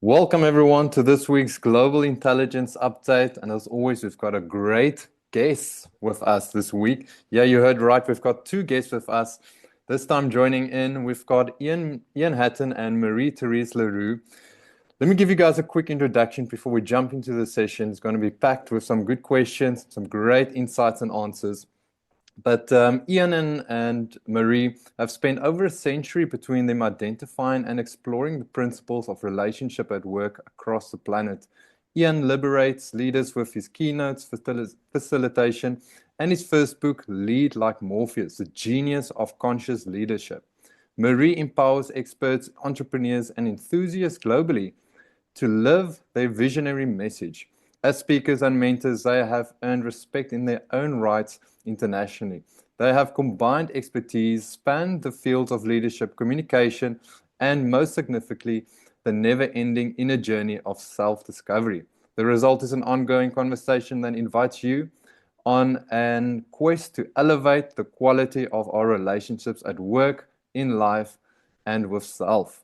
Welcome everyone to this week's Global Intelligence Update. And as always, we've got a great guest with us this week. Yeah, you heard right. We've got two guests with us. This time joining in, we've got Ian Hatton and Marie-Therese Le Roux. Let me give you guys a quick introduction before we jump into the session. It's going to be packed with some good questions, some great insights and answers. But Ian and Marie have spent over a century between them identifying and exploring the principles of relationship at work across the planet. Ian liberates leaders with his keynotes, facilitation, and his first book, Lead Like Morpheus, the genius of conscious leadership. Marie empowers experts, entrepreneurs, and enthusiasts globally to live their visionary message. As speakers and mentors, they have earned respect in their own rights internationally. They have combined expertise, spanned the fields of leadership, communication, and most significantly, the never-ending inner journey of self-discovery. The result is an ongoing conversation that invites you on a quest to elevate the quality of our relationships at work, in life, and with self.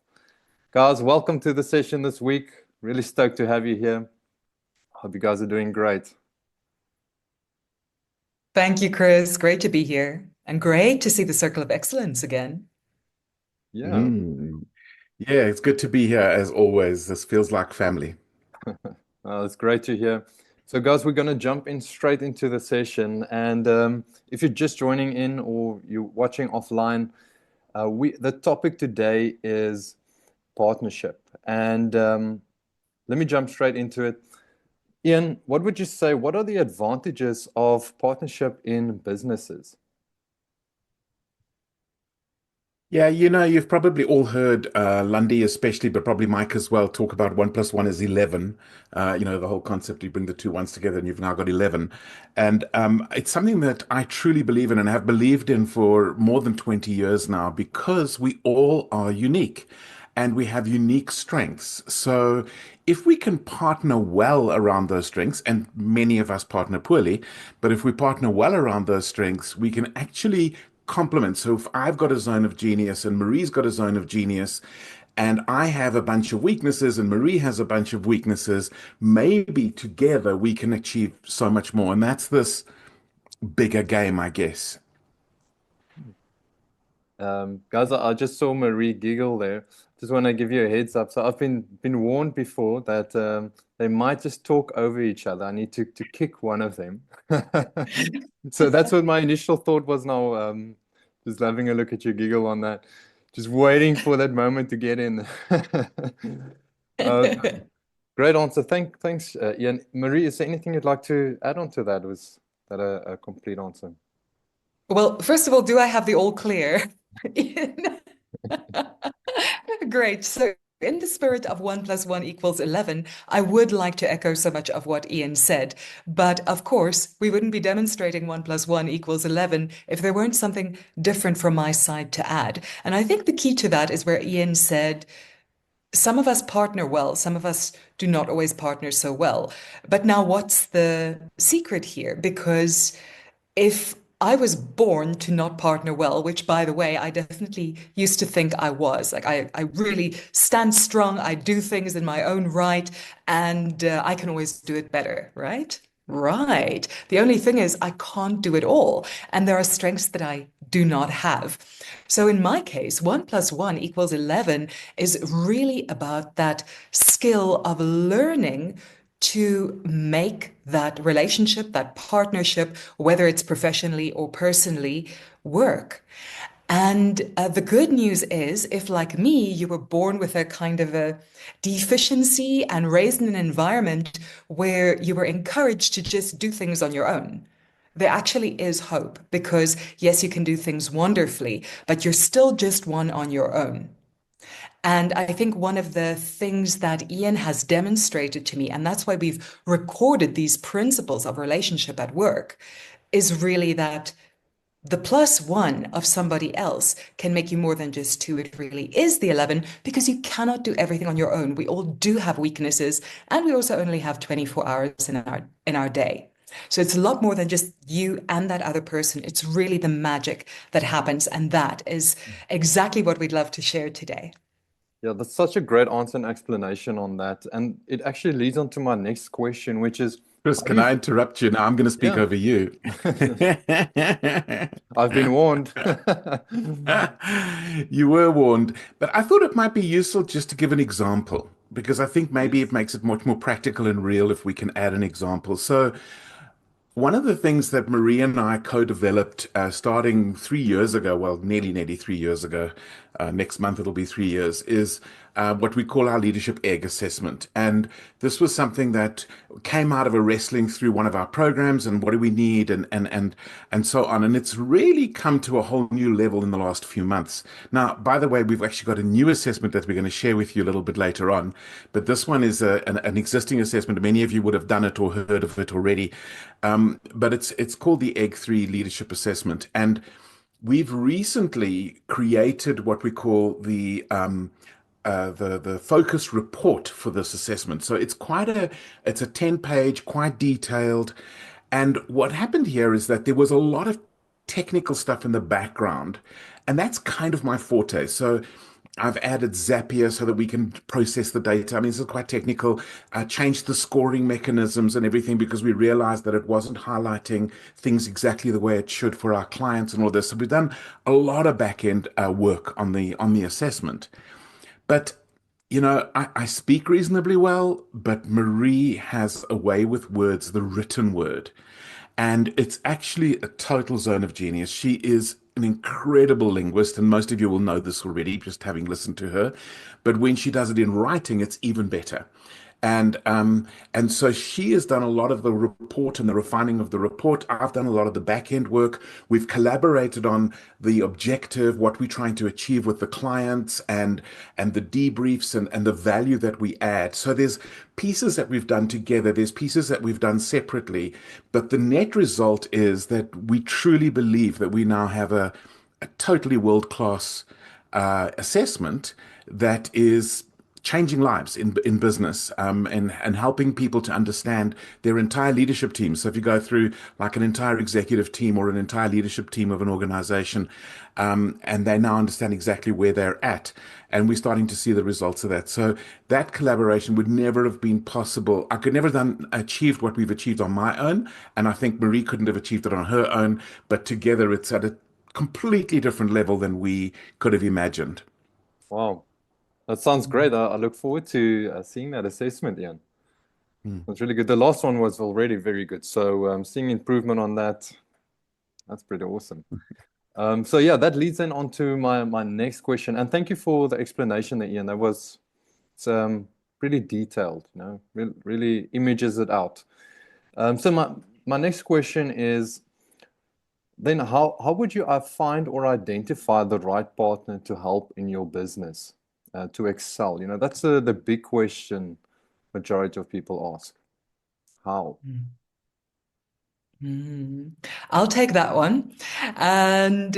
Guys, welcome to the session this week. Really stoked to have you here. Hope you guys are doing great. Thank you, Chris. Great to be here and great to see the Circle of Excellence again. Yeah, Mm. Yeah, it's good to be here as always. This feels like family. it's great to hear. So, guys, we're going to jump in straight into the session. And if you're just joining in or you're watching offline, the topic today is partnership. And let me jump straight into it. Ian, what would you say? What are the advantages of partnership in businesses? Yeah, you've probably all heard Lundy especially, but probably Mike as well, talk about 1 + 1 is 11. The whole concept, you bring the two ones together and you've now got 11. And it's something that I truly believe in and have believed in for more than 20 years now because we all are unique and we have unique strengths. So if we can partner well around those strengths, and many of us partner poorly, but if we partner well around those strengths, we can actually complement. So if I've got a zone of genius and Marie's got a zone of genius, and I have a bunch of weaknesses and Marie has a bunch of weaknesses, maybe together we can achieve so much more. And that's this bigger game, I guess. Guys, I just saw Marie giggle there. Just want to give you a heads up. So I've been warned before that they might just talk over each other. I need to kick one of them. So that's what my initial thought was now. Just having a look at your giggle on that. Just waiting for that moment to get in. Uh, Great answer. Thanks, Ian. Marie, is there anything you'd like to add on to that? Was that a complete answer? Well, first of all, do I have the all clear? Great. So, in the spirit of 1 + 1 = 11, I would like to echo so much of what Ian said. But of course, we wouldn't be demonstrating 1 + 1 = 11 if there weren't something different from my side to add. And I think the key to that is where Ian said, some of us partner well, some of us do not always partner so well. But now, what's the secret here? Because if I was born to not partner well, which by the way, I definitely used to think I was. Like I really stand strong, I do things in my own right, and I can always do it better, right? Right. The only thing is I can't do it all. And there are strengths that I do not have. So in my case, 1 + 1 = 11 is really about that skill of learning to make that relationship, that partnership, whether it's professionally or personally, work. And the good news is, if like me, you were born with a kind of a deficiency and raised in an environment where you were encouraged to just do things on your own, there actually is hope because, yes, you can do things wonderfully, but you're still just one on your own. And I think one of the things that Ian has demonstrated to me, and that's why we've recorded these principles of relationship at work, is really that the +1 of somebody else can make you more than just two. It really is the 11 because you cannot do everything on your own. We all do have weaknesses, and we also only have 24 hours in our day. So it's a lot more than just you and that other person. It's really the magic that happens, and that is exactly what we'd love to share today. Yeah, that's such a great answer and explanation on that. And it actually leads on to my next question, which is, Chris, how do can you, I interrupt you now? I'm going to speak yeah, over you. I've been warned. You were warned, but I thought it might be useful just to give an example because I think maybe it Yes. makes it much more practical and real if we can add an example. So, one of the things that Marie and I co-developed starting 3 years ago, well, nearly 3 years ago, next month it'll be 3 years, is what we call our leadership egg assessment. And this was something that came out of a wrestling through one of our programs and what do we need and so on. And it's really come to a whole new level in the last few months. Now, by the way, we've actually got a new assessment that we're going to share with you a little bit later on. But this one is an existing assessment. Many of you would have done it or heard of it already. But it's called the Egg 3 Leadership Assessment. And we've recently created what we call the focus report for this assessment. So it's a 10-page, quite detailed. And what happened here is that there was a lot of technical stuff in the background, and that's kind of my forte. So I've added Zapier so that we can process the data. I mean, this is quite technical. Changed the scoring mechanisms and everything because we realized that it wasn't highlighting things exactly the way it should for our clients and all this. So we've done a lot of back end work on the assessment. But I speak reasonably well, but Marie has a way with words, the written word. And it's actually a total zone of genius. She is an incredible linguist, and most of you will know this already, just having listened to her. But when she does it in writing, it's even better. And so she has done a lot of the report and the refining of the report. I've done a lot of the back end work. We've collaborated on the objective, what we're trying to achieve with the clients, and the debriefs and the value that we add. So there's pieces that we've done together. There's pieces that we've done separately. But the net result is that we truly believe that we now have a totally world-class assessment that is changing lives in business and helping people to understand their entire leadership team. So if you go through like an entire executive team or an entire leadership team of an organization, and they now understand exactly where they're at, and we're starting to see the results of that. So that collaboration would never have been possible. I could never have achieved what we've achieved on my own, and I think Marie couldn't have achieved it on her own. But together, it's at a completely different level than we could have imagined. Wow, that sounds great. I look forward to seeing that assessment, Ian. Hmm. That's really good. The last one was already very good. So seeing improvement on that, that's pretty awesome. So yeah, that leads then on to my next question. And thank you for the explanation there, Ian. That was it's, pretty detailed, really images it out. So my next question is then how would you find or identify the right partner to help in your business to excel? That's the big question majority of people ask. How? Mm. I'll take that one. And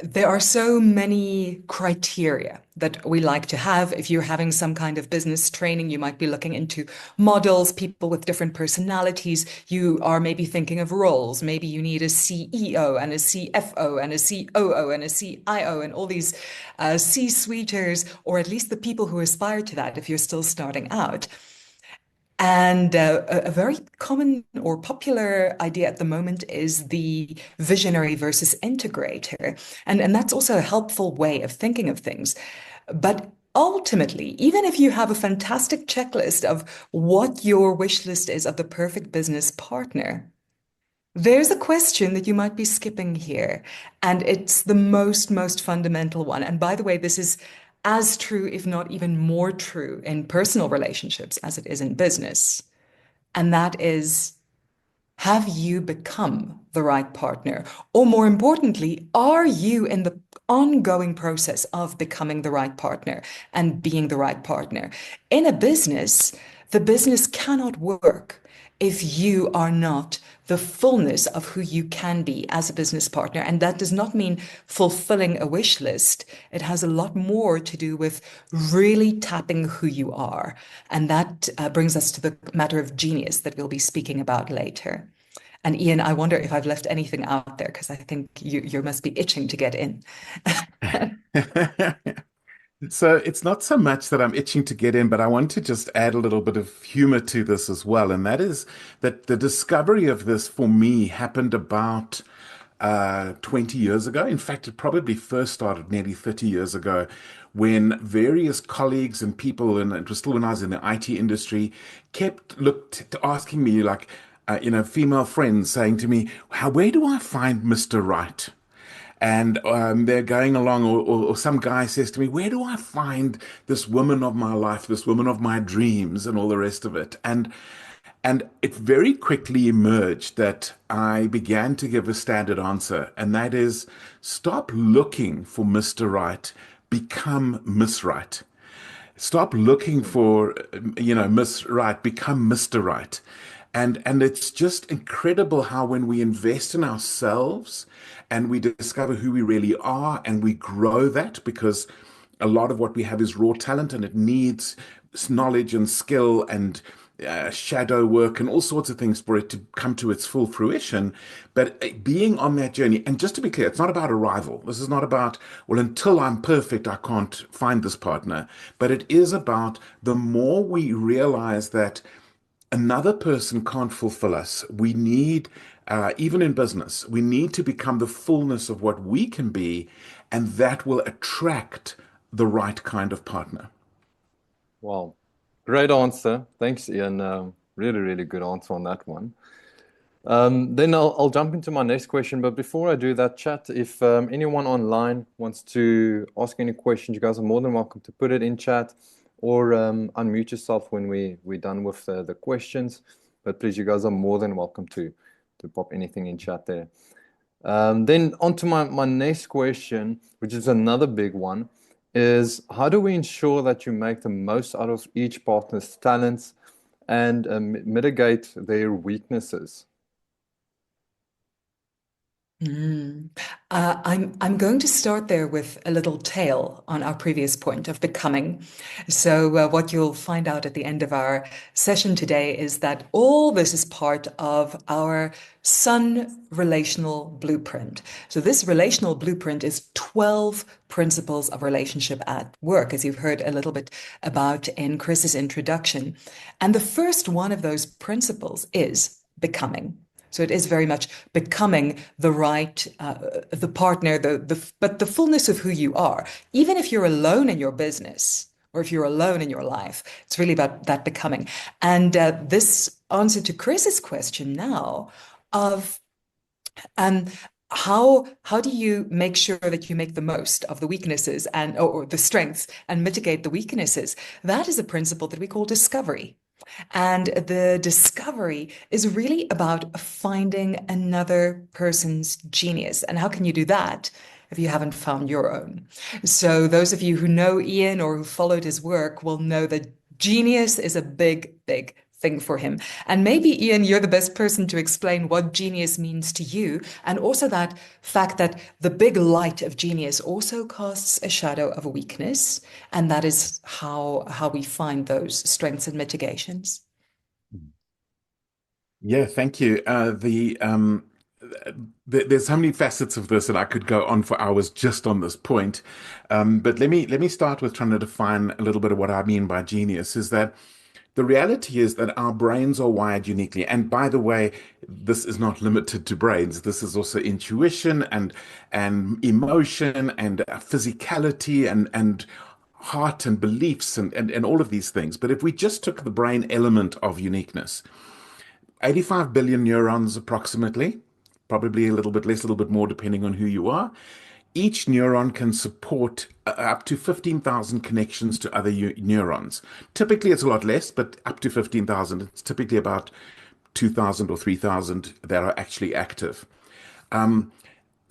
there are so many criteria that we like to have. If you're having some kind of business training, you might be looking into models, people with different personalities. You are maybe thinking of roles. Maybe you need a CEO and a CFO and a COO and a CIO and all these C-suiters, or at least the people who aspire to that if you're still starting out. And a very common or popular idea at the moment is the visionary versus integrator. And that's also a helpful way of thinking of things. But ultimately, even if you have a fantastic checklist of what your wish list is of the perfect business partner, there's a question that you might be skipping here, and it's the most fundamental one. And by the way, this is as true, if not even more true, in personal relationships as it is in business. And that is, have you become the right partner? Or more importantly, are you in the ongoing process of becoming the right partner and being the right partner? In a business, the business cannot work if you are not the fullness of who you can be as a business partner. And that does not mean fulfilling a wish list. It has a lot more to do with really tapping who you are. And that brings us to the matter of genius that we'll be speaking about later. And Ian, I wonder if I've left anything out there because I think you must be itching to get in. So it's not so much that I'm itching to get in, but I want to just add a little bit of humor to this as well. And that is that the discovery of this for me happened about 20 years ago. In fact, it probably first started nearly 30 years ago when various colleagues and people, and it was still when I was in the IT industry, kept looked asking me like, female friends saying to me, where do I find Mr. Right? And they're going along, or some guy says to me, where do I find this woman of my life, this woman of my dreams, and all the rest of it? And it very quickly emerged that I began to give a standard answer, and that is stop looking for Mr. Right, become Miss Right. Stop looking for, Miss Right, become Mr. Right. And it's just incredible how when we invest in ourselves and we discover who we really are and we grow that, because a lot of what we have is raw talent and it needs knowledge and skill and shadow work and all sorts of things for it to come to its full fruition. But being on that journey, and just to be clear, it's not about arrival. This is not about, well, until I'm perfect, I can't find this partner. But it is about the more we realize that another person can't fulfill us, we need, even in business, we need to become the fullness of what we can be, and that will attract the right kind of partner. Wow. Great answer. Thanks, Ian. Really, really good answer on that one. Then I'll jump into my next question. But before I do that, chat, if anyone online wants to ask any questions, you guys are more than welcome to put it in chat or unmute yourself when we're done with the questions. But please, you guys are more than welcome to pop anything in chat there. Then on to my next question, which is another big one, is how do we ensure that you make the most out of each partner's talents and mitigate their weaknesses? I'm going to start there with a little tale on our previous point of becoming. So what you'll find out at the end of our session today is that all this is part of our Sun relational blueprint. So this relational blueprint is 12 principles of relationship at work, as you've heard a little bit about in Chris's introduction. And the first one of those principles is becoming. So it is very much becoming the right, the partner, but the fullness of who you are. Even if you're alone in your business or if you're alone in your life, it's really about that becoming. And this answer to Chris's question now of um, how do you make sure that you make the most of the weaknesses and or the strengths and mitigate the weaknesses? That is a principle that we call discovery. And the discovery is really about finding another person's genius. And how can you do that if you haven't found your own? So those of you who know Ian or who followed his work will know that genius is a big, big thing for him. And maybe, Ian, you're the best person to explain what genius means to you, and also that fact that the big light of genius also casts a shadow of a weakness, and that is how we find those strengths and mitigations. Yeah, thank you. There's so many facets of this, and I could go on for hours just on this point. But let me start with trying to define a little bit of what I mean by genius. Is that the reality is that our brains are wired uniquely. And by the way, this is not limited to brains. This is also intuition and emotion and physicality and heart and beliefs and all of these things. But if we just took the brain element of uniqueness, 85 billion neurons approximately, probably a little bit less, a little bit more, depending on who you are. Each neuron can support up to 15,000 connections to other neurons. Typically, it's a lot less, but up to 15,000. It's typically about 2,000 or 3,000 that are actually active. But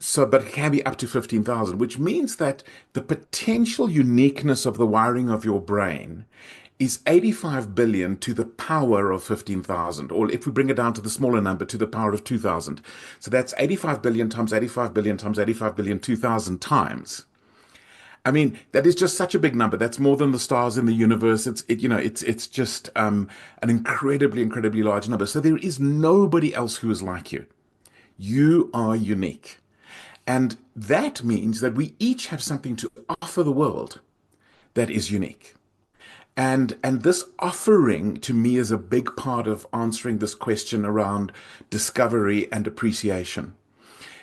it can be up to 15,000, which means that the potential uniqueness of the wiring of your brain is 85 billion to the power of 15,000, or if we bring it down to the smaller number, to the power of 2,000. So that's 85 billion times 85 billion times 85 billion, 2,000 times. I mean, that is just such a big number. That's more than the stars in the universe. It's just an incredibly, incredibly large number. So there is nobody else who is like you. You are unique. And that means that we each have something to offer the world that is unique. And this offering to me is a big part of answering this question around discovery and appreciation.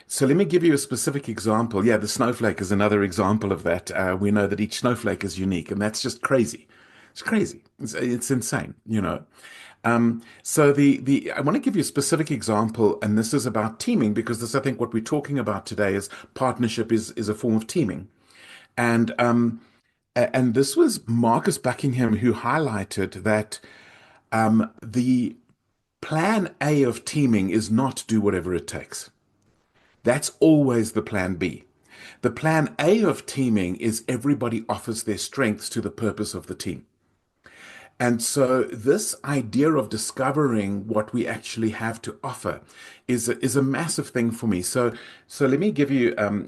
So let me give you a specific example. Yeah, the snowflake is another example of that. We know that each snowflake is unique, and that's just crazy. It's crazy. It's insane, you know. So the I want to give you a specific example, and this is about teaming because this I think what we're talking about today is partnership is a form of teaming, and and this was Marcus Buckingham who highlighted that the plan A of teaming is not do whatever it takes. That's always the plan B. The plan A of teaming is everybody offers their strengths to the purpose of the team. And so this idea of discovering what we actually have to offer is a massive thing for me. So let me give you, and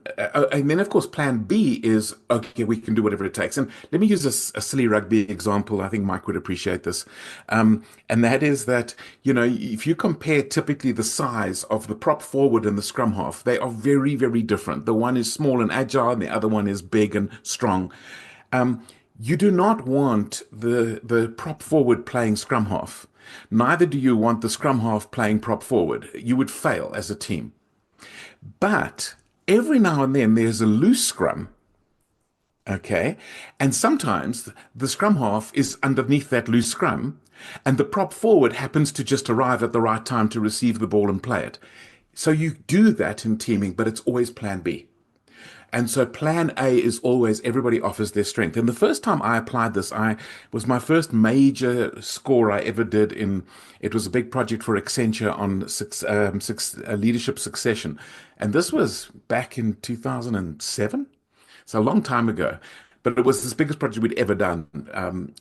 then of course, plan B is, okay, we can do whatever it takes. And let me use a silly rugby example. I think Mike would appreciate this. And that is that, you know, if you compare typically the size of the prop forward and the scrum half, they are very, very different. The one is small and agile, and the other one is big and strong. You do not want the prop forward playing scrum half. Neither do you want the scrum half playing prop forward. You would fail as a team. But every now and then there's a loose scrum, okay? And sometimes the scrum half is underneath that loose scrum, and the prop forward happens to just arrive at the right time to receive the ball and play it. So you do that in teaming, but it's always plan B. And so plan A is always everybody offers their strength. And the first time I applied this, I was my first major score I ever did it was a big project for Accenture on leadership succession. And this was back in 2007. It's a long time ago, but it was the biggest project we'd ever done.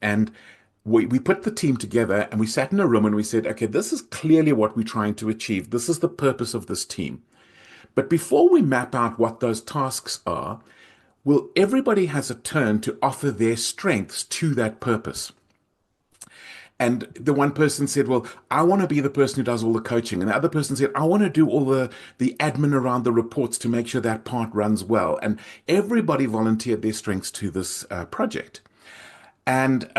And we put the team together and we sat in a room and we said, okay, this is clearly what we're trying to achieve. This is the purpose of this team. But before we map out what those tasks are, everybody has a turn to offer their strengths to that purpose. And the one person said, well, I want to be the person who does all the coaching. And the other person said, I want to do all the admin around the reports to make sure that part runs well. And everybody volunteered their strengths to this project. And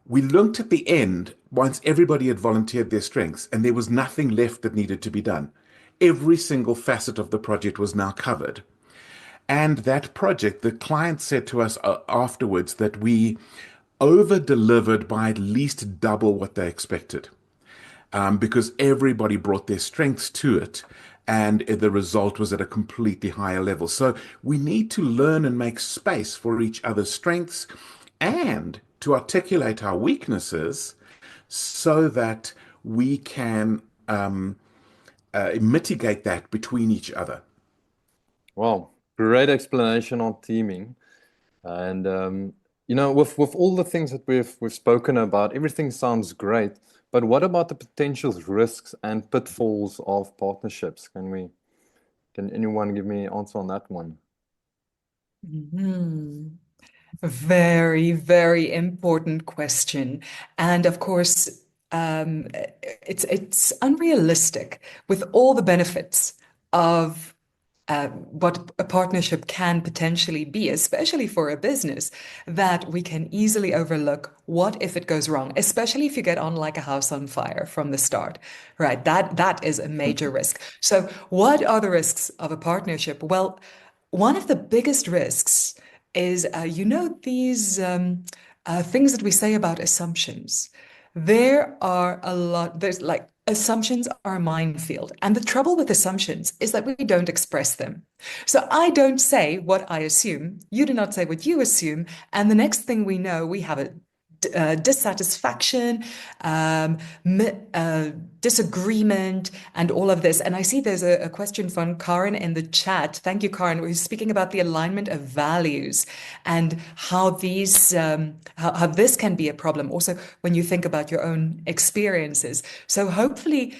we looked at the end, once everybody had volunteered their strengths, and there was nothing left that needed to be done. Every single facet of the project was now covered. And that project, the client said to us afterwards that we over-delivered by at least double what they expected, because everybody brought their strengths to it, and the result was at a completely higher level. So we need to learn and make space for each other's strengths and to articulate our weaknesses so that we can mitigate that between each other. Wow, great explanation on teaming. And you know, with all the things that we've spoken about, everything sounds great. But what about the potential risks and pitfalls of partnerships? Can anyone give me an answer on that one? Very, very important question. And of course, it's unrealistic with all the benefits of what a partnership can potentially be, especially for a business, that we can easily overlook what if it goes wrong, especially if you get on like a house on fire from the start, right? That is a major risk. So what are the risks of a partnership? Well, one of the biggest risks is, these things that we say about assumptions. There are a lot, there's like assumptions are a minefield. And the trouble with assumptions is that we don't express them. So I don't say what I assume, you do not say what you assume. And the next thing we know, we have a dissatisfaction, disagreement, and all of this. And I see there's a question from Karen in the chat. Thank you, Karen. Who's speaking about the alignment of values and how these, how this can be a problem. Also, when you think about your own experiences. So hopefully,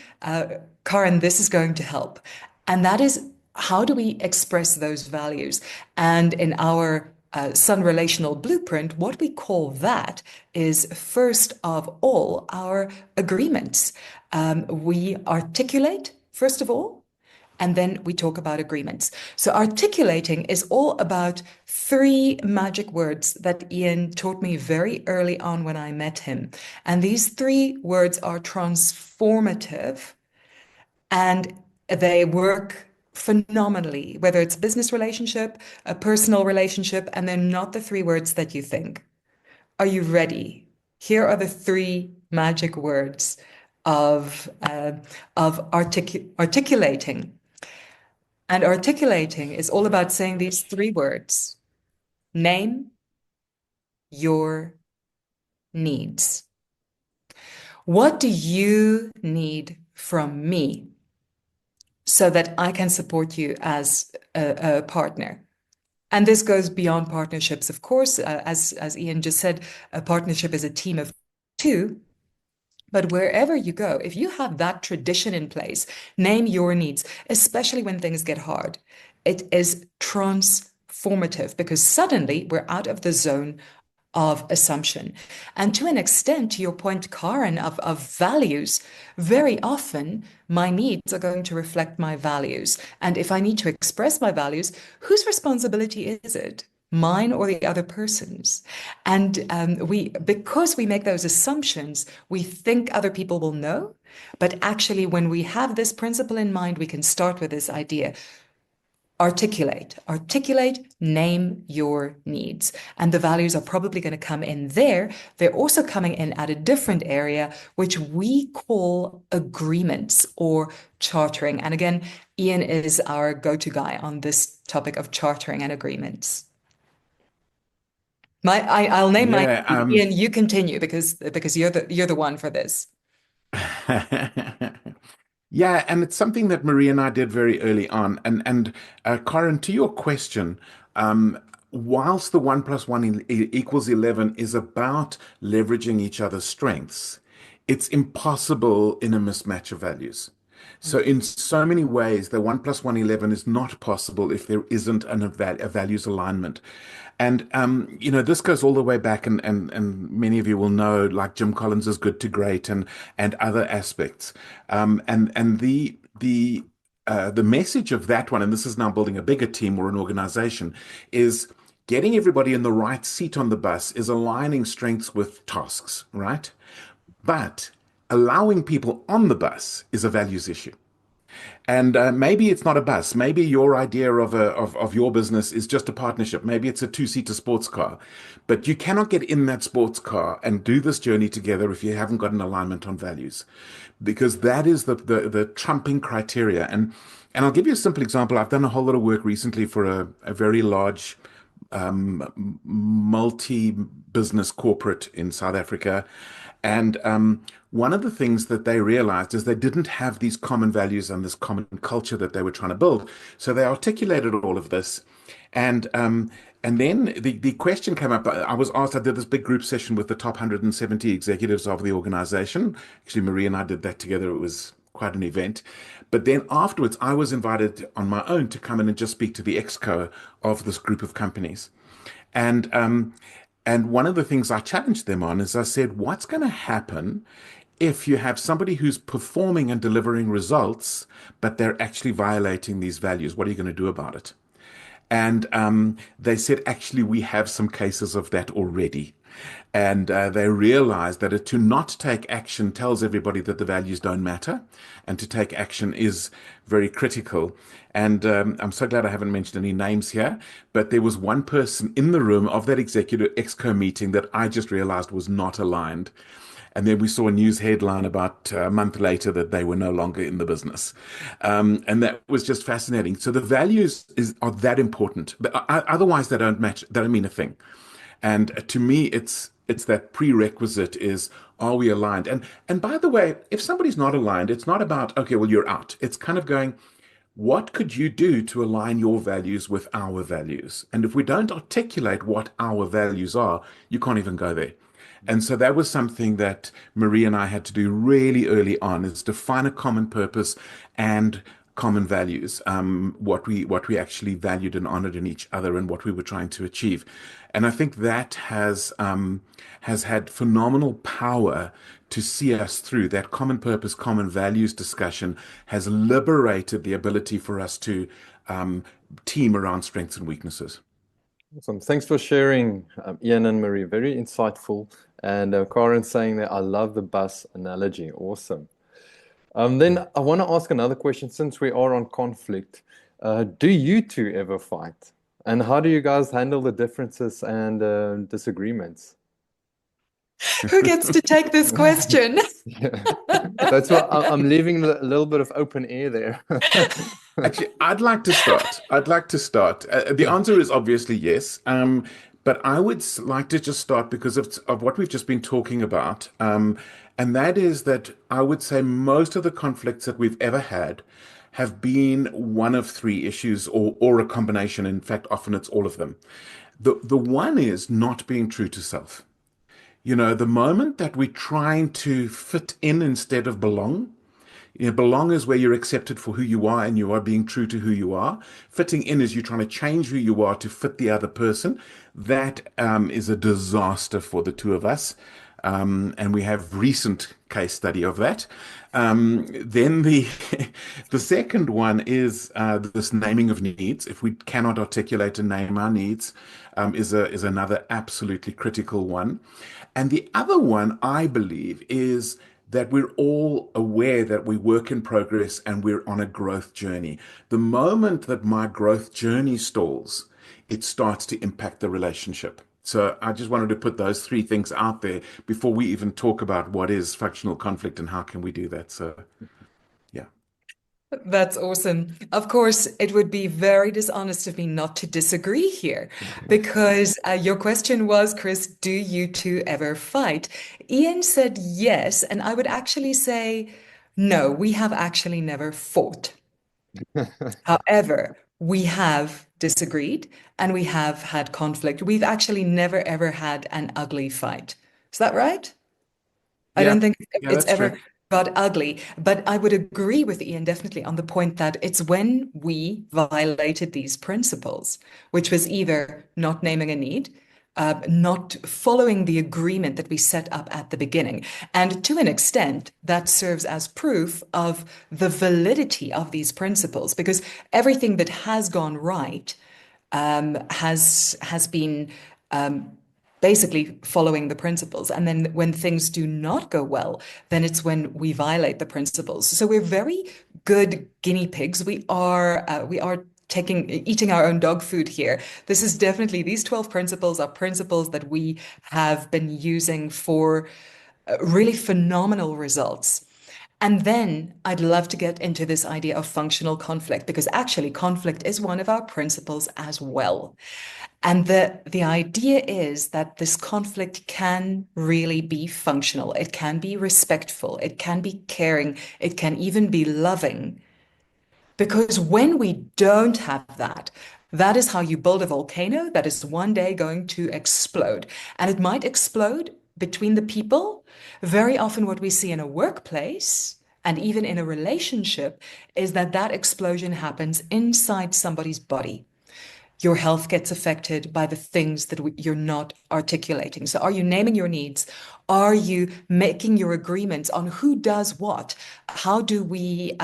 Karen, this is going to help. And that is, how do we express those values? And in our Sun Relational Blueprint, what we call that is, first of all, our agreements. We articulate, first of all, and then we talk about agreements. So articulating is all about three magic words that Ian taught me very early on when I met him. And these three words are transformative, and they work phenomenally, whether it's a business relationship, a personal relationship, and they're not the three words that you think. Are you ready? Here are the three magic words of articulating. And articulating is all about saying these three words: name your needs. What do you need from me so that I can support you as a partner? And this goes beyond partnerships, of course. As Ian just said, a partnership is a team of two. But wherever you go, if you have that tradition in place, name your needs, especially when things get hard. It is transformative because suddenly we're out of the zone of assumption. And to an extent, to your point, Karen, of values, very often my needs are going to reflect my values. And if I need to express my values, whose responsibility is it? Mine or the other person's? And because we make those assumptions, we think other people will know. But actually, when we have this principle in mind, we can start with this idea. Articulate, name your needs. And the values are probably going to come in there. They're also coming in at a different area, which we call agreements or chartering. And again, Ian is our go-to guy on this topic of chartering and agreements. I'll name my Ian, you continue because you're the one for this. Yeah, and it's something that Marie and I did very early on. And Karen, to your question, whilst the 1 + 1 equals 11 is about leveraging each other's strengths, it's impossible in a mismatch of values. So in so many ways, the 1 + 1 11 is not possible if there isn't a values alignment. And this goes all the way back, and many of you will know, like Jim Collins's Good to Great and other aspects. And the message of that one, and this is now building a bigger team or an organization, is getting everybody in the right seat on the bus is aligning strengths with tasks, right? But allowing people on the bus is a values issue. And maybe it's not a bus. Maybe your idea of your business is just a partnership. Maybe it's a two-seater sports car. But you cannot get in that sports car and do this journey together if you haven't got an alignment on values, because that is the trumping criteria. And I'll give you a simple example. I've done a whole lot of work recently for a very large multi-business corporate in South Africa. And one of the things that they realized is they didn't have these common values and this common culture that they were trying to build. So they articulated all of this. And then the question came up. I was asked, I did this big group session with the top 170 executives of the organization. Actually, Marie and I did that together. It was quite an event. But then afterwards, I was invited on my own to come in and just speak to the exco of this group of companies. And one of the things I challenged them on is I said, what's going to happen if you have somebody who's performing and delivering results, but they're actually violating these values? What are you going to do about it? And they said, actually, we have some cases of that already. And they realized that to not take action tells everybody that the values don't matter, and to take action is very critical. And I'm so glad I haven't mentioned any names here, but there was one person in the room of that executive exco meeting that I just realized was not aligned. And then we saw a news headline about a month later that they were no longer in the business. And that was just fascinating. So the values are that important. But otherwise, they don't match. They don't mean a thing. And to me, it's that prerequisite is, are we aligned? And by the way, if somebody's not aligned, it's not about, okay, well, you're out. It's kind of going, what could you do to align your values with our values? And if we don't articulate what our values are, you can't even go there. And so that was something that Marie and I had to do really early on, is define a common purpose and common values, what we actually valued and honored in each other, and what we were trying to achieve. And I think that has had phenomenal power to see us through. That common purpose, common values discussion has liberated the ability for us to team around strengths and weaknesses. Awesome. Thanks for sharing, Ian and Marie. Very insightful. And Karen saying that I love the bus analogy. Awesome. Then I want to ask another question since we are on conflict. Do you two ever fight? And how do you guys handle the differences and disagreements? Who gets to take this question? Yeah. That's what I'm leaving a little bit of open air there. Actually, I'd like to start. I'd like to start. The answer is obviously yes. But I would like to just start because of what we've just been talking about. And that is that I would say most of the conflicts that we've ever had have been one of three issues or a combination. In fact, often it's all of them. The one is not being true to self. You know, the moment that we're trying to fit in instead of belong, you know, belong is where you're accepted for who you are and you are being true to who you are. Fitting in is you're trying to change who you are to fit the other person. That is a disaster for the two of us. And we have recent case study of that. Then the the second one is this naming of needs. If we cannot articulate and name our needs, is another absolutely critical one. And the other one, I believe, is that we're all aware that we work in progress and we're on a growth journey. The moment that my growth journey stalls, it starts to impact the relationship. So I just wanted to put those three things out there before we even talk about what is functional conflict and how can we do that. So, yeah. That's awesome. Of course, it would be very dishonest of me not to disagree here because your question was, Chris, do you two ever fight? Ian said yes, and I would actually say no, we have actually never fought. However, we have disagreed and we have had conflict. We've actually never ever had an ugly fight. Is that right? I Yeah. don't think Yeah, it's that's true. ever got ugly, but I would agree with Ian definitely on the point that it's when we violated these principles, which was either not naming a need, not following the agreement that we set up at the beginning. And to an extent, that serves as proof of the validity of these principles, because everything that has gone right has been basically following the principles. And then when things do not go well, then it's when we violate the principles. So we're very good guinea pigs. We are eating our own dog food here. This is definitely, these 12 principles are principles that we have been using for really phenomenal results. And then I'd love to get into this idea of functional conflict, because actually conflict is one of our principles as well. And the idea is that this conflict can really be functional. It can be respectful. It can be caring. It can even be loving. Because when we don't have that, that is how you build a volcano that is one day going to explode. And it might explode between the people. Very often, what we see in a workplace and even in a relationship is that that explosion happens inside somebody's body. Your health gets affected by the things that you're not articulating. So, are you naming your needs? Are you making your agreements on who does what? How do we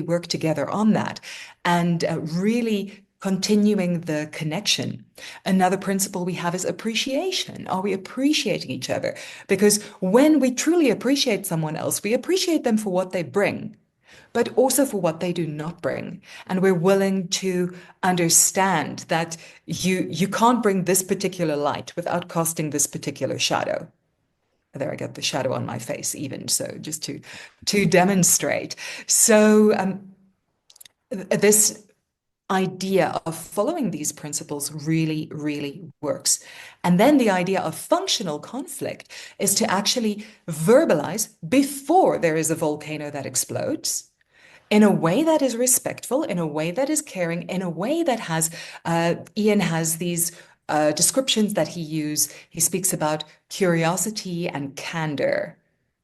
work together on that? And really continuing the connection. Another principle we have is appreciation. Are we appreciating each other? Because when we truly appreciate someone else, we appreciate them for what they bring, but also for what they do not bring. And we're willing to understand that you can't bring this particular light without casting this particular shadow. There, I got the shadow on my face even, so just to demonstrate. So this idea of following these principles really, really works. And then the idea of functional conflict is to actually verbalize before there is a volcano that explodes, in a way that is respectful, in a way that is caring, in a way that has, Ian has these descriptions that he speaks about curiosity and candor.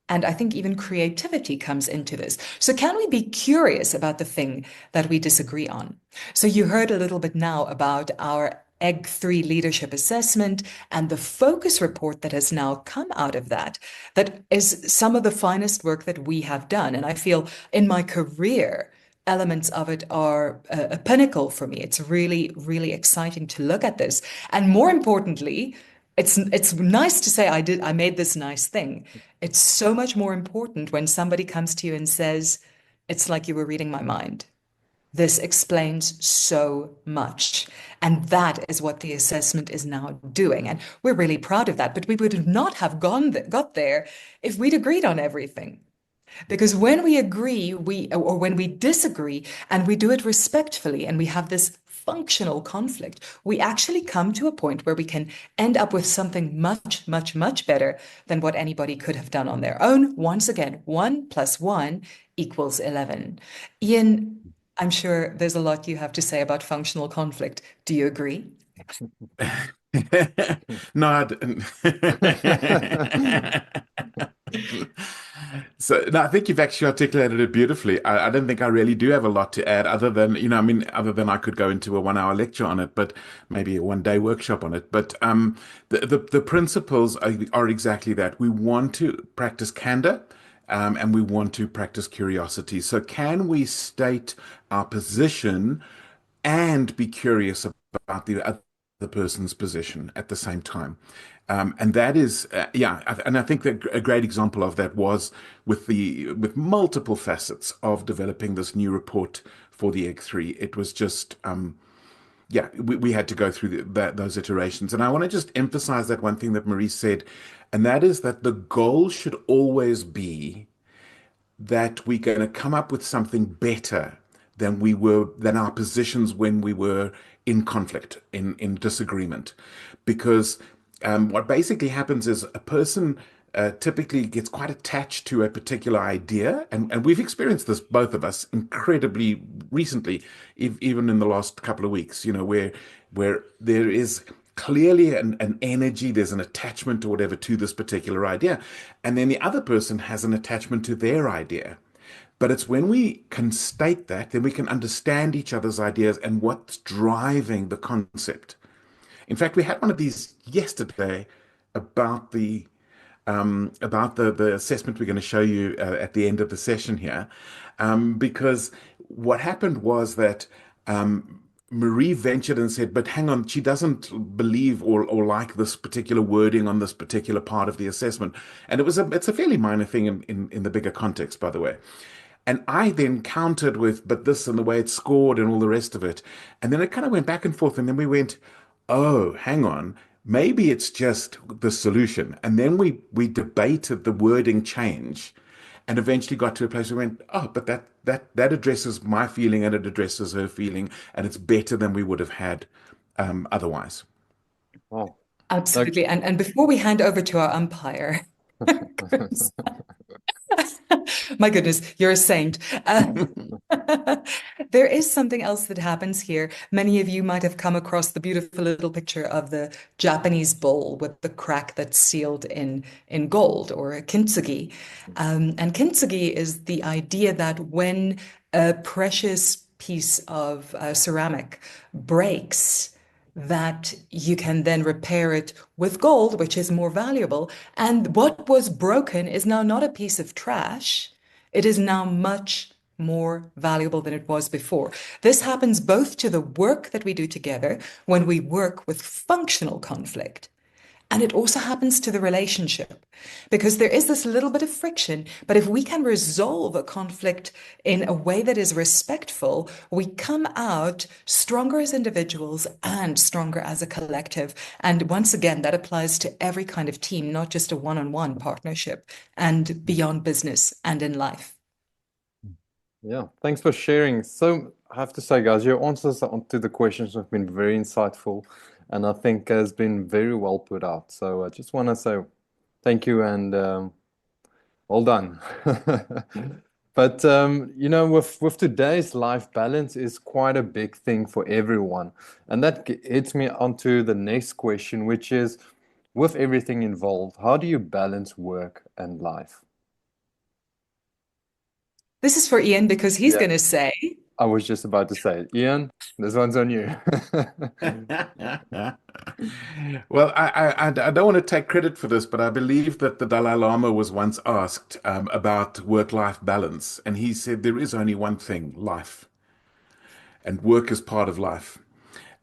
And I think even creativity comes into this. So, can we be curious about the thing that we disagree on? So, you heard a little bit now about our Egg 3 leadership assessment and the focus report that has now come out of that. That is some of the finest work that we have done. And I feel in my career, elements of it are a pinnacle for me. It's really, really exciting to look at this. And more importantly, it's nice to say I made this nice thing. It's so much more important when somebody comes to you and says, it's like you were reading my mind. This explains so much. And that is what the assessment is now doing. And we're really proud of that. But we would not have got there if we'd agreed on everything. Because when we agree, or when we disagree, and we do it respectfully, and we have this functional conflict, we actually come to a point where we can end up with something much, much, much better than what anybody could have done on their own. Once again, 1 + 1 = 11. Ian, I'm sure there's a lot you have to say about functional conflict. Do you agree? No, I didn't. So no, I think you've actually articulated it beautifully. I don't think I really do have a lot to add other than, I mean, other than I could go into a 1 hour lecture on it, but maybe a 1 day workshop on it. But the principles are exactly that. We want to practice candor. And we want to practice curiosity. So, can we state our position and be curious about the other person's position at the same time? And that is, and I think that a great example of that was with multiple facets of developing this new report for the Egg 3. It was just, we had to go through those iterations. And I want to just emphasize that one thing that Marie said, and that is that the goal should always be that we're going to come up with something better than our positions when we were in conflict, in disagreement. Because what basically happens is a person typically gets quite attached to a particular idea, and we've experienced this, both of us, incredibly recently, even in the last couple of weeks, where there is clearly an energy, there's an attachment or whatever to this particular idea. And then the other person has an attachment to their idea. But it's when we can state that, then we can understand each other's ideas and what's driving the concept. In fact, we had one of these yesterday about the assessment we're going to show you at the end of the session here, because what happened was that Marie ventured and said, but hang on, she doesn't believe or like this particular wording on this particular part of the assessment. And it's a fairly minor thing in the bigger context, by the way. And I then countered with, but this and the way it's scored and all the rest of it. And then it kind of went back and forth. And then we went, oh, hang on, maybe it's just the solution. And then we debated the wording change and eventually got to a place where we went, oh, but that addresses my feeling and it addresses her feeling, and it's better than we would have had otherwise. Oh, Absolutely. And before we hand over to our umpire, my goodness, you're a saint. There is something else that happens here. Many of you might have come across the beautiful little picture of the Japanese bowl with the crack that's sealed in gold, or a kintsugi. And kintsugi is the idea that when a precious piece of ceramic breaks, that you can then repair it with gold, which is more valuable. And what was broken is now not a piece of trash. It is now much more valuable than it was before. This happens both to the work that we do together when we work with functional conflict. And it also happens to the relationship, because there is this little bit of friction. But if we can resolve a conflict in a way that is respectful, we come out stronger as individuals and stronger as a collective. And once again, that applies to every kind of team, not just a one-on-one partnership, and beyond business and in life. Yeah, thanks for sharing. So I have to say, guys, your answers to the questions have been very insightful, and I think has been very well put out. So I just want to say thank you and well done. But with today's life, balance is quite a big thing for everyone, and that hits me onto the next question, which is, with everything involved, how do you balance work and life? This is for Ian because he's Yeah, going to say, I was just about to say, Ian, this one's on you. Well, I don't want to take credit for this, but I believe that the Dalai Lama was once asked about work-life balance, and he said there is only one thing, life, and work is part of life.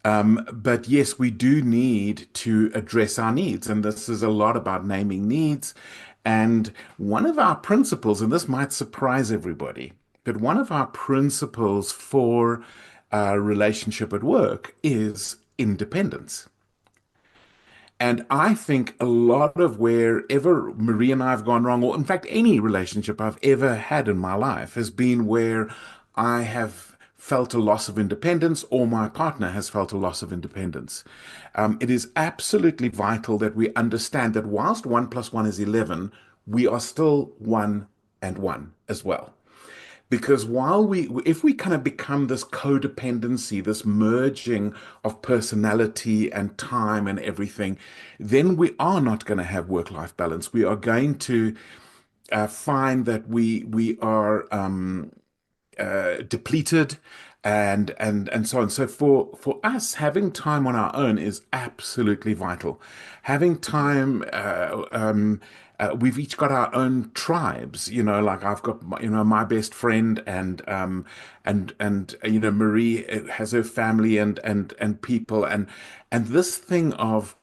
But yes, we do need to address our needs, and this is a lot about naming needs. And one of our principles, and this might surprise everybody, but one of our principles for a relationship at work is independence. And I think a lot of wherever Marie and I have gone wrong, or in fact, any relationship I've ever had in my life, has been where I have felt a loss of independence or my partner has felt a loss of independence. It is absolutely vital that we understand that whilst 1 + 1 is 11, we are still one and one as well. Because if we kind of become this codependency, this merging of personality and time and everything, then we are not going to have work-life balance. We are going to find that we are depleted and so on. So for us, having time on our own is absolutely vital. Having time, we've each got our own tribes. Like I've got my best friend and Marie has her family and people and this thing of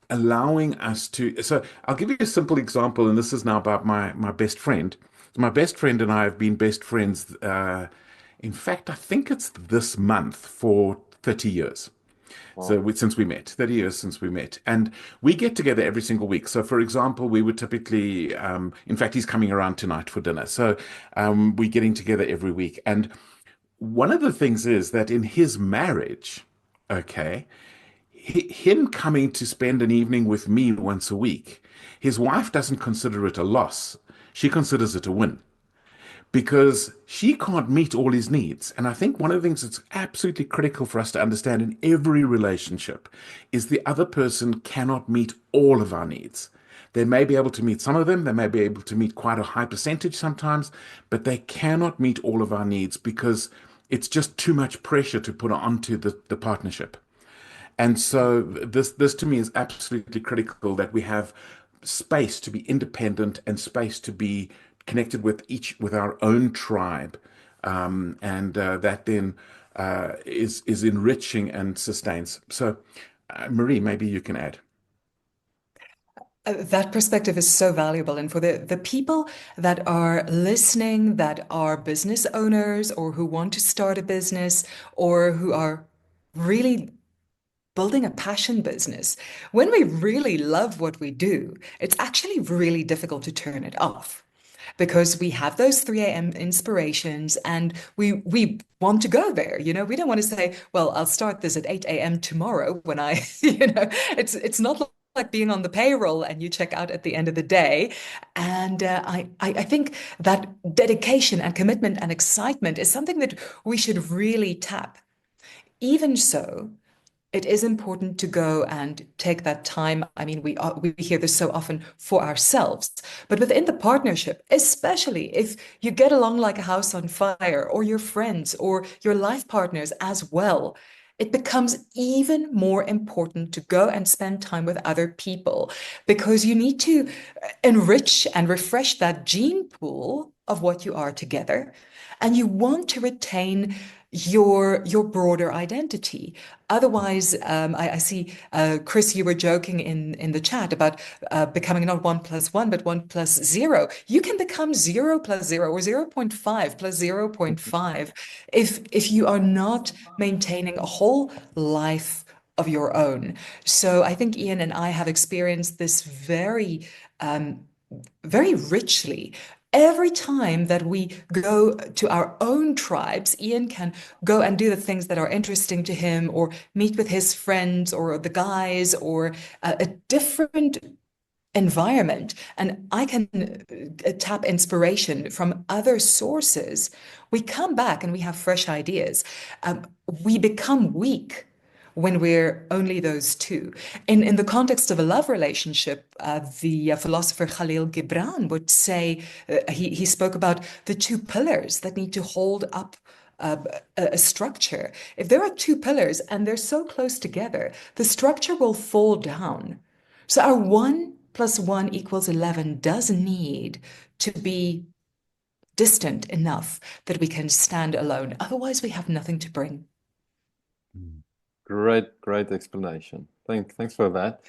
allowing us to. So I'll give you a simple example, and this is now about my best friend. My best friend and I have been best friends. In fact, I think it's this month for 30 years. So Wow. since we met, 30 years since we met. And we get together every single week. So for example, we would typically, in fact, he's coming around tonight for dinner. So we're getting together every week. And one of the things is that in his marriage, okay, him coming to spend an evening with me once a week, his wife doesn't consider it a loss. She considers it a win because she can't meet all his needs. And I think one of the things that's absolutely critical for us to understand in every relationship is the other person cannot meet all of our needs. They may be able to meet some of them, they may be able to meet quite a high percentage sometimes, but they cannot meet all of our needs because it's just too much pressure to put onto the partnership. And so this to me is absolutely critical that we have space to be independent and space to be connected with our own tribe, and that then is enriching and sustains. So, Marie, maybe you can add. That perspective is so valuable. And for the people that are listening, that are business owners or who want to start a business or who are really building a passion business, when we really love what we do, it's actually really difficult to turn it off because we have those 3 a.m. inspirations and we want to go there. We don't want to say, well, I'll start this at 8 a.m. tomorrow when it's not like being on the payroll and you check out at the end of the day. And I think that dedication and commitment and excitement is something that we should really tap. Even so, it is important to go and take that time. I mean, we hear this so often for ourselves, but within the partnership, especially if you get along like a house on fire, or your friends or your life partners as well, it becomes even more important to go and spend time with other people because you need to enrich and refresh that gene pool of what you are together. And you want to retain your broader identity. Otherwise, I see, Chris, you were joking in the chat about becoming not 1 + 1, but 1 + 0. You can become 0 + 0 or 0.5 + 0.5 if you are not maintaining a whole life of your own. So I think Ian and I have experienced this very richly. Every time that we go to our own tribes, Ian can go and do the things that are interesting to him, or meet with his friends or the guys, or a different environment. And I can tap inspiration from other sources. We come back and we have fresh ideas. We become weak when we're only those two. In the context of a love relationship, the philosopher Khalil Gibran would say, he spoke about the two pillars that need to hold up a structure. If there are two pillars and they're so close together, the structure will fall down. So our 1 plus 1 equals 11 does need to be distant enough that we can stand alone. Otherwise, we have nothing to bring. Great explanation. Thanks for that.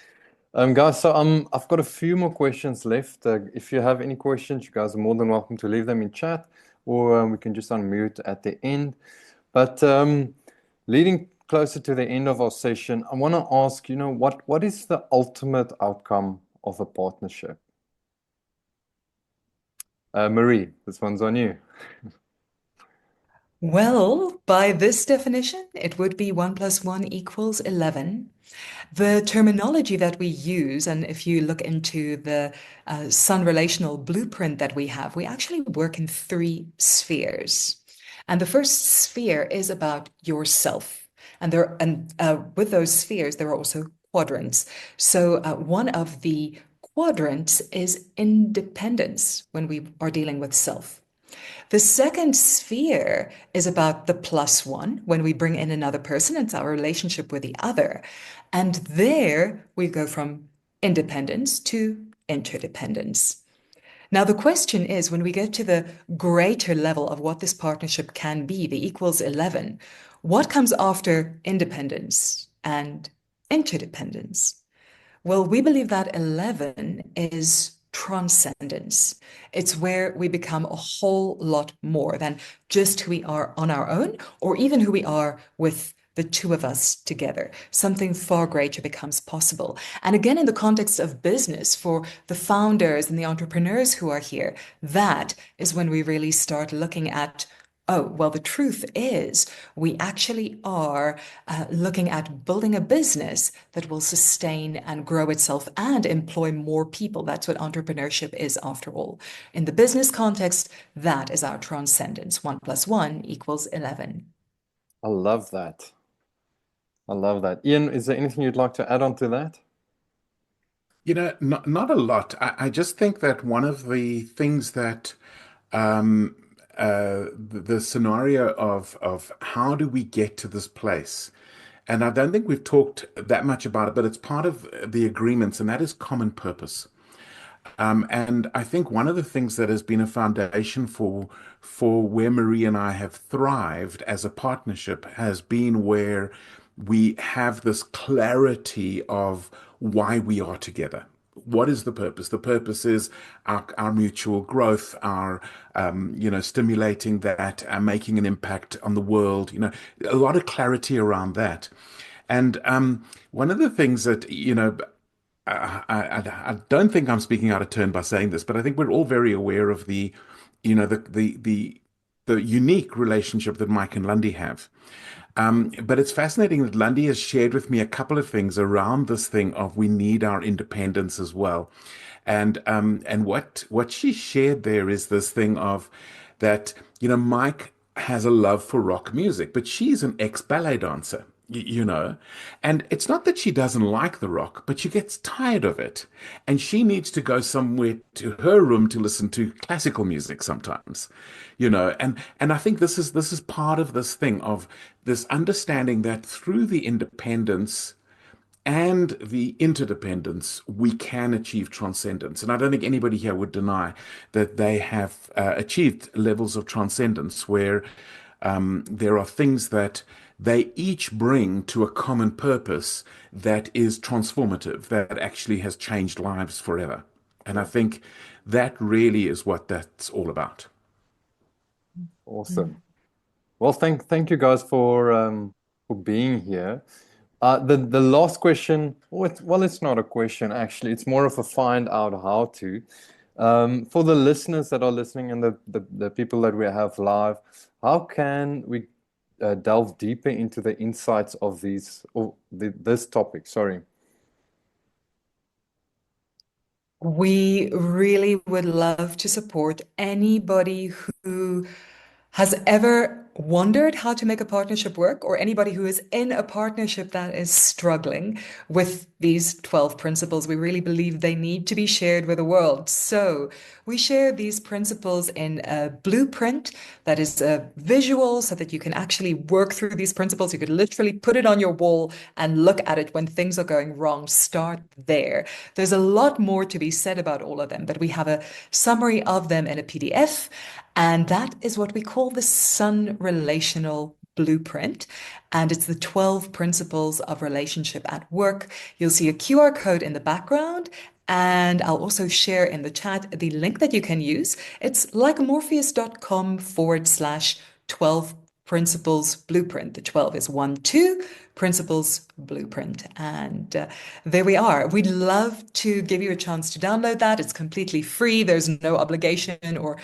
Guys, so I've got a few more questions left. If you have any questions, you guys are more than welcome to leave them in chat, or we can just unmute at the end. But leading closer to the end of our session, I want to ask, what is the ultimate outcome of a partnership? Marie, this one's on you. Well, by this definition, it would be 1 plus 1 equals 11. The terminology that we use, and if you look into the Sun relational blueprint that we have, we actually work in 3 spheres. And the first sphere is about yourself. And with those spheres, there are also quadrants. So one of the quadrants is independence when we are dealing with self. The second sphere is about the plus one, when we bring in another person, it's our relationship with the other. And there we go from independence to interdependence. Now, the question is, when we get to the greater level of what this partnership can be, the equals 11, what comes after independence and interdependence? Well, we believe that 11 is transcendence. It's where we become a whole lot more than just who we are on our own, or even who we are with the two of us together. Something far greater becomes possible. And again, in the context of business, for the founders and the entrepreneurs who are here, that is when we really start looking at, oh, well, the truth is we actually are looking at building a business that will sustain and grow itself and employ more people. That's what entrepreneurship is, after all. In the business context, that is our transcendence. 1 plus 1 equals 11. I love that. I love that. Ian, is there anything you'd like to add on to that? Not a lot. I just think that one of the things that the scenario of how do we get to this place, and I don't think we've talked that much about it, but it's part of the agreements, and that is common purpose. And I think one of the things that has been a foundation for where Marie and I have thrived as a partnership has been where we have this clarity of why we are together. What is the purpose? The purpose is our mutual growth, our stimulating that, making an impact on the world. A lot of clarity around that. And one of the things that I don't think I'm speaking out of turn by saying this, but I think we're all very aware of you know, the unique relationship that Mike and Lundy have. But it's fascinating that Lundy has shared with me a couple of things around this thing of we need our independence as well. And what she shared there is this thing of that, Mike has a love for rock music, but she's an ex-ballet dancer, and it's not that she doesn't like the rock, but she gets tired of it. And she needs to go somewhere to her room to listen to classical music sometimes, and I think this is part of this thing of this understanding that through the independence and the interdependence, we can achieve transcendence. And I don't think anybody here would deny that they have achieved levels of transcendence where there are things that they each bring to a common purpose that is transformative, that actually has changed lives forever. And I think that really is what that's all about. Awesome. Well, thank you guys for being here. The last question, well, it's not a question actually. It's more of a find out how to. For the listeners that are listening and the people that we have live, how can we delve deeper into the insights of this topic? Sorry. We really would love to support anybody who has ever wondered how to make a partnership work, or anybody who is in a partnership that is struggling with these 12 principles, we really believe they need to be shared with the world. So we share these principles in a blueprint that is a visual so that you can actually work through these principles. You could literally put it on your wall and look at it when things are going wrong. Start there. There's a lot more to be said about all of them, but we have a summary of them in a PDF. And that is what we call the Sun Relational Blueprint. And it's the 12 principles of relationship at work. You'll see a QR code in the background. And I'll also share in the chat the link that you can use. It's likemorpheus.com/12 principles blueprint. The 12 is 1, 2 principles blueprint. And there we are. We'd love to give you a chance to download that. It's completely free. There's no obligation or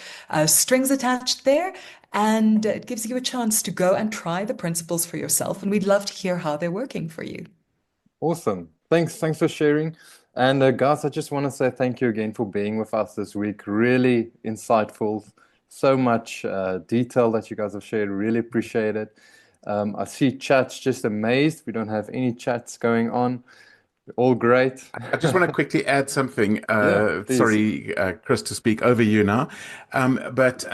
strings attached there. And it gives you a chance to go and try the principles for yourself. And we'd love to hear how they're working for you. Awesome. Thanks for sharing. And guys, I just want to say thank you again for being with us this week. Really insightful. So much detail that you guys have shared. Really appreciate it. I see chats just amazed. We don't have any chats going on. All great. I just want to quickly add something. Yeah, please. Sorry, Chris, to speak over you now. But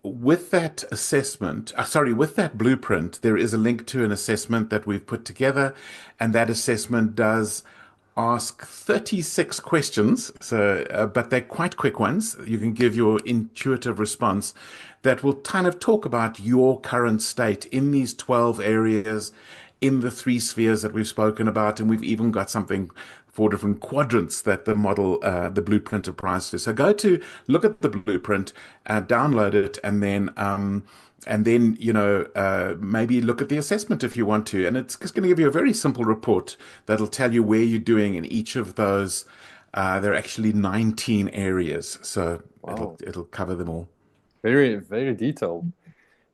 with that assessment, with that blueprint, there is a link to an assessment that we've put together, and that assessment does ask 36 questions. So, but they're quite quick ones. You can give your intuitive response that will kind of talk about your current state in these 12 areas, in the 3 spheres that we've spoken about, and we've even got something 4 different quadrants that the model, the blueprint applies to. So go to look at the blueprint, download it, and then maybe look at the assessment if you want to. And it's just going to give you a very simple report that'll tell you where you're doing in each of those. There are actually 19 areas, so Wow. it'll cover them all. Very, very detailed.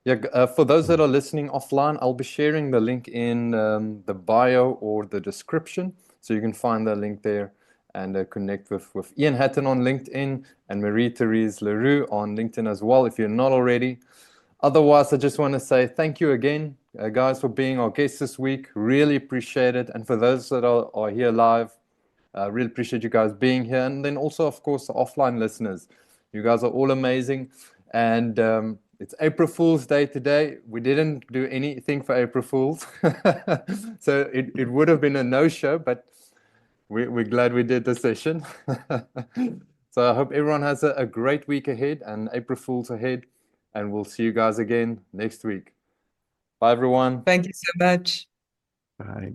Yeah, for those that are listening offline, I'll be sharing the link in the bio or the description. So you can find the link there and connect with Ian Hatton on LinkedIn and Marie-Therese Le Roux on LinkedIn as well, if you're not already. Otherwise, I just want to say thank you again, guys, for being our guests this week. Really appreciate it. And for those that are here live, really appreciate you guys being here. And then also, of course, the offline listeners. You guys are all amazing. And it's April Fool's Day today. We didn't do anything for April Fool's. So it would have been a no-show, but we're glad we did the session. So I hope everyone has a great week ahead and April Fool's ahead. And we'll see you guys again next week. Bye, everyone. Thank you so much. Bye.